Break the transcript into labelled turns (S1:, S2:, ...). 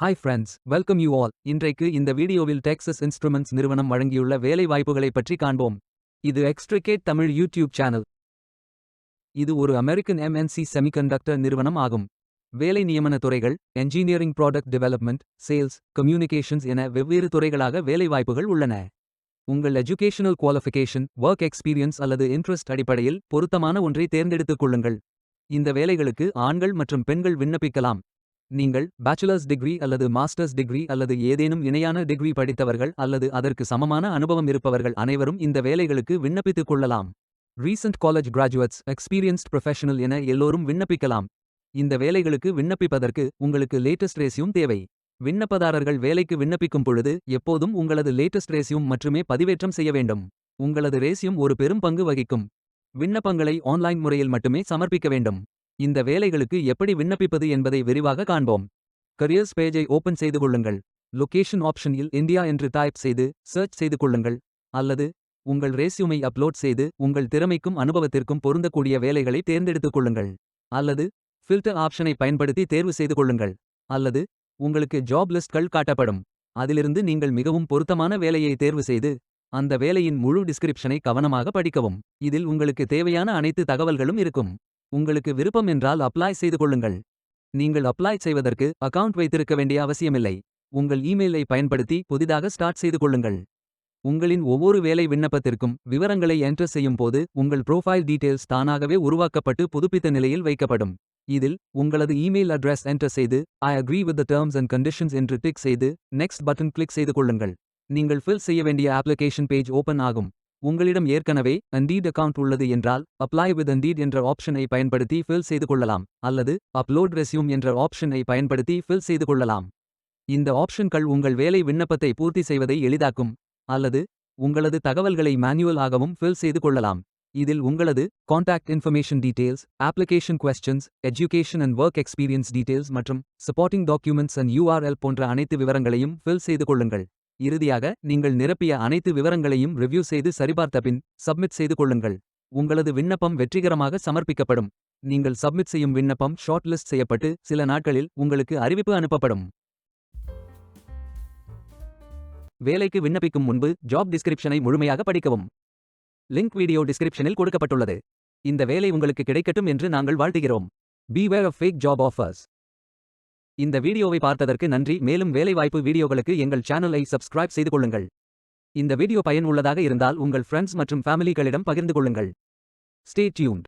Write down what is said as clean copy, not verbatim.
S1: Hi friends, welcome you all. இன்றைக்கு இந்த வீடியோவில் டெக்சஸ் இன்ஸ்ட்ருமெண்ட்ஸ் நிறுவனம் வழங்கியுள்ள வேலை வாய்ப்புகளைப் பற்றி காண்போம். இது எக்ஸ்ட்ரிகேட் தமிழ் யூடியூப் சேனல். இது ஒரு அமெரிக்கன் எம்என்சி செமிகண்டக்டர் நிறுவனம் ஆகும். வேலை நியமன துறைகள் engineering, product development, sales, communications என வெவ்வேறு துறைகளாக வேலை வாய்ப்புகள் உள்ளன. உங்கள் எஜுகேஷனல் குவாலிஃபிகேஷன், ஒர்க் எக்ஸ்பீரியன்ஸ் அல்லது இன்ட்ரெஸ்ட் அடிப்படையில் பொருத்தமான ஒன்றை தேர்ந்தெடுத்துக் கொள்ளுங்கள். இந்த வேலைகளுக்கு ஆண்கள் மற்றும் பெண்கள் விண்ணப்பிக்கலாம். நீங்கள் பேச்சுலர்ஸ் டிகிரி அல்லது மாஸ்டர்ஸ் டிகிரி அல்லது ஏதேனும் இணையான டிகிரி படித்தவர்கள் அல்லது அதற்கு சமமான அனுபவம் இருப்பவர்கள் அனைவரும் இந்த வேலைகளுக்கு விண்ணப்பித்துக் கொள்ளலாம். Recent college graduates, experienced professional என எல்லோரும் விண்ணப்பிக்கலாம். இந்த வேலைகளுக்கு விண்ணப்பிப்பதற்கு உங்களுக்கு லேட்டஸ்ட் ரெஸ்யூம் தேவை. விண்ணப்பதாரர்கள் வேலைக்கு விண்ணப்பிக்கும் பொழுது எப்போதும் உங்களது லேட்டஸ்ட் ரெஸ்யூம் மட்டுமே பதிவேற்றம் செய்ய வேண்டும். உங்களது ரெஸ்யூம் ஒரு பெரும் பங்கு வகிக்கும். விண்ணப்பங்களை ஆன்லைன் முறையில் மட்டுமே சமர்ப்பிக்க வேண்டும். இந்த வேலைகளுக்கு எப்படி விண்ணப்பிப்பது என்பதை விரிவாக காண்போம். கரியர்ஸ் பேஜை ஓபன் செய்து கொள்ளுங்கள். லொகேஷன் ஆப்ஷனில் இந்தியா என்று டைப் செய்து சர்ச் செய்து கொள்ளுங்கள். அல்லது உங்கள் ரெஸ்யூமை அப்லோட் செய்து உங்கள் திறமைக்கும் அனுபவத்திற்கும் பொருந்தக்கூடிய வேலைகளை தேர்ந்தெடுத்துக் கொள்ளுங்கள். அல்லது ஃபில்டர் ஆப்ஷனை பயன்படுத்தி தேர்வு செய்து கொள்ளுங்கள். அல்லது உங்களுக்கு ஜாப் லிஸ்ட்கள் காட்டப்படும். அதிலிருந்து நீங்கள் மிகவும் பொருத்தமான வேலையை தேர்வு செய்து அந்த வேலையின் முழு டிஸ்கிரிப்ஷனை கவனமாக படிக்கவும். இதில் உங்களுக்கு தேவையான அனைத்து தகவல்களும் இருக்கும். உங்களுக்கு விருப்பம் என்றால் அப்ளை செய்து கொள்ளுங்கள். நீங்கள் அப்ளை செய்வதற்கு அக்கவுண்ட் வைத்திருக்க வேண்டிய அவசியமில்லை. உங்கள் இமெயிலை பயன்படுத்தி புதிதாக ஸ்டார்ட் செய்து கொள்ளுங்கள். உங்களின் ஒவ்வொரு வேலை விண்ணப்பத்திற்கும் விவரங்களை என்டர் செய்யும் போது உங்கள் ப்ரோஃபைல் டீடைல்ஸ் தானாகவே உருவாக்கப்பட்டு புதுப்பித்த நிலையில் வைக்கப்படும். இதில் உங்களது இமெயில் அட்ரஸ் என்டர் செய்து I agree with the terms and conditions என்று டிக் செய்து நெக்ஸ்ட் பட்டன் கிளிக் செய்து கொள்ளுங்கள். நீங்கள் ஃபில் செய்ய வேண்டிய அப்ளிகேஷன் பேஜ் ஓபன் ஆகும். உங்களிடம் ஏற்கனவே Indeed அக்கவுண்ட் உள்ளது என்றால் அப்ளை வித் Indeed என்ற ஆப்ஷனை பயன்படுத்தி ஃபில் செய்து கொள்ளலாம். அல்லது அப்லோட் ரெஸ்யூம் என்ற ஆப்ஷனை பயன்படுத்தி ஃபில் செய்து கொள்ளலாம். இந்த ஆப்ஷன்கள் உங்கள் வேலை விண்ணப்பத்தை பூர்த்தி செய்வதை எளிதாக்கும். அல்லது உங்களது தகவல்களை மேனுவல் ஆகவும் ஃபில் செய்து கொள்ளலாம். இதில் உங்களது contact information details, application questions, education and work experience details மற்றும் சப்போர்ட்டிங் டாக்குமெண்ட்ஸ் அண்ட் URL போன்ற அனைத்து விவரங்களையும் ஃபில் செய்து கொள்ளுங்கள். இறுதியாக நீங்கள் நிரப்பிய அனைத்து விவரங்களையும் ரிவ்யூ செய்து சரிபார்த்த பின் சப்மிட் செய்து கொள்ளுங்கள். உங்களது விண்ணப்பம் வெற்றிகரமாக சமர்ப்பிக்கப்படும். நீங்கள் சப்மிட் செய்யும் விண்ணப்பம் ஷார்ட் லிஸ்ட் செய்யப்பட்டு சில நாட்களில் உங்களுக்கு அறிவிப்பு அனுப்பப்படும். வேலைக்கு விண்ணப்பிக்கும் முன்பு ஜாப் டிஸ்கிரிப்ஷனை முழுமையாக படிக்கவும். லிங்க் வீடியோ டிஸ்கிரிப்ஷனில் கொடுக்கப்பட்டுள்ளது. இந்த வேலை உங்களுக்கு கிடைக்கட்டும் என்று நாங்கள் வாழ்த்துகிறோம். Beware of fake job offers. இந்த வீடியோவை பார்த்ததற்கு நன்றி. மேலும் வேலைவாய்ப்பு வீடியோகளுக்கு எங்கள் சேனலை சப்ஸ்கிரைப் செய்து கொள்ளுங்கள். இந்த வீடியோ பயன் உள்ளதாக இருந்தால் உங்கள் ஃப்ரெண்ட்ஸ் மற்றும் ஃபேமிலிகளிடம் பகிர்ந்து கொள்ளுங்கள். Stay tuned.